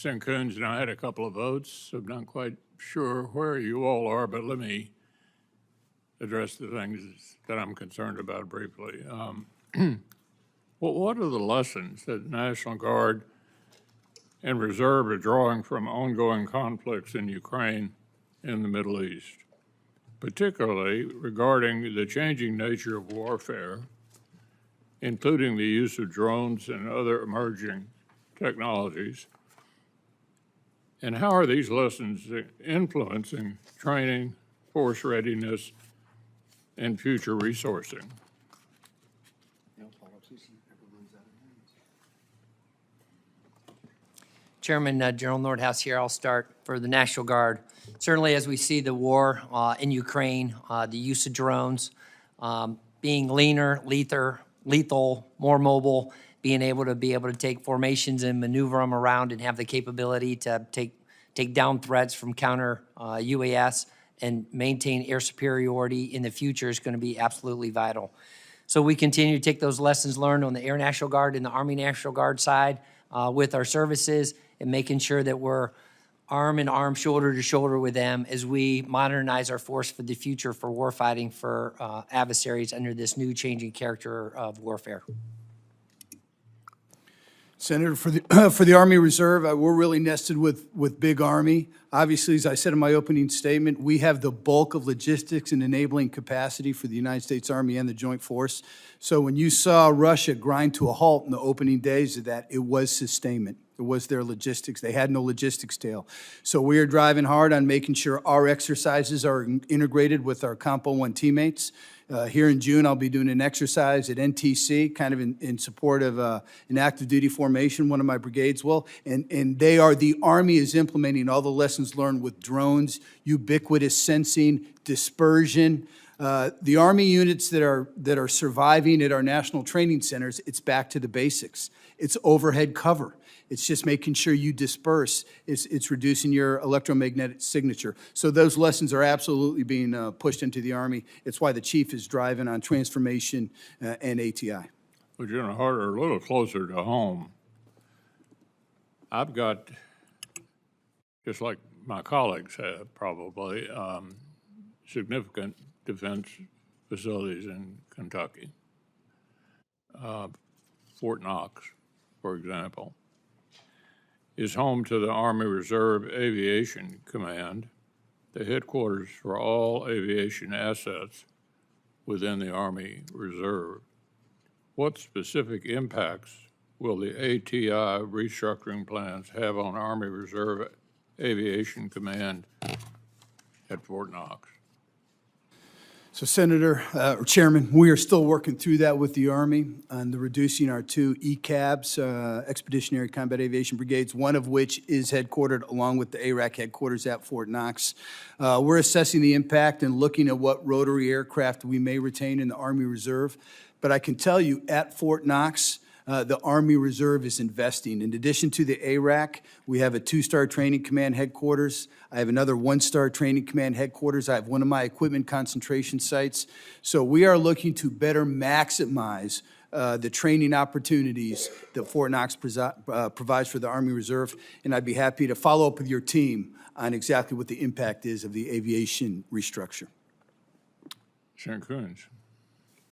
St. Coons and I had a couple of votes, so I'm not quite sure where you all are, but let me address the things that I'm concerned about briefly. What are the lessons that the National Guard and Reserve are drawing from ongoing conflicts in Ukraine and the Middle East, particularly regarding the changing nature of warfare, including the use of drones and other emerging technologies? And how are these lessons influencing training, force readiness, and future resourcing? Chairman General Nordhaus here. I'll start for the National Guard. Certainly, as we see the war in Ukraine, the use of drones, being leaner, lethal, more mobile, being able to take formations and maneuver them around and have the capability to take down threats from counter UAS and maintain air superiority in the future is going to be absolutely vital. So we continue to take those lessons learned on the Air National Guard and the Army National Guard side with our services and making sure that we're arm in arm, shoulder to shoulder with them as we modernize our force for the future for warfighting for adversaries under this new changing character of warfare. Senator, for the Army Reserve, we're really nested with Big Army. Obviously, as I said in my opening statement, we have the bulk of logistics and enabling capacity for the United States Army and the Joint Force. So when you saw Russia grind to a halt in the opening days of that, it was sustainment. It was their logistics. They had no logistics tail. So we are driving hard on making sure our exercises are integrated with our Compo 1 teammates. Here in June, I'll be doing an exercise at NTC, kind of in support of an active duty formation, one of my brigades will. And the Army is implementing all the lessons learned with drones, ubiquitous sensing, dispersion. The Army units that are surviving at our national training centers, it's back to the basics. It's overhead cover. It's just making sure you disperse. It's reducing your electromagnetic signature. So those lessons are absolutely being pushed into the Army. It's why the chief is driving on transformation and ATI. Well, General Harder, a little closer to home, I've got, just like my colleagues have probably, significant defense facilities in Kentucky. Fort Knox, for example, is home to the Army Reserve Aviation Command, the headquarters for all aviation assets within the Army Reserve. What specific impacts will the ATI restructuring plans have on Army Reserve Aviation Command at Fort Knox? So, Senator, or Chairman, we are still working through that with the Army on the reducing our two ECABs, Expeditionary Combat Aviation Brigades, one of which is headquartered along with the ARAC headquarters at Fort Knox. We're assessing the impact and looking at what rotary aircraft we may retain in the Army Reserve. But I can tell you at Fort Knox, the Army Reserve is investing. In addition to the ARAC, we have a 2-star training command headquarters. I have another 1-star training command headquarters. I have one of my equipment concentration sites. So we are looking to better maximize the training opportunities that Fort Knox provides for the Army Reserve. And I'd be happy to follow up with your team on exactly what the impact is of the aviation restructure. Senator Coons.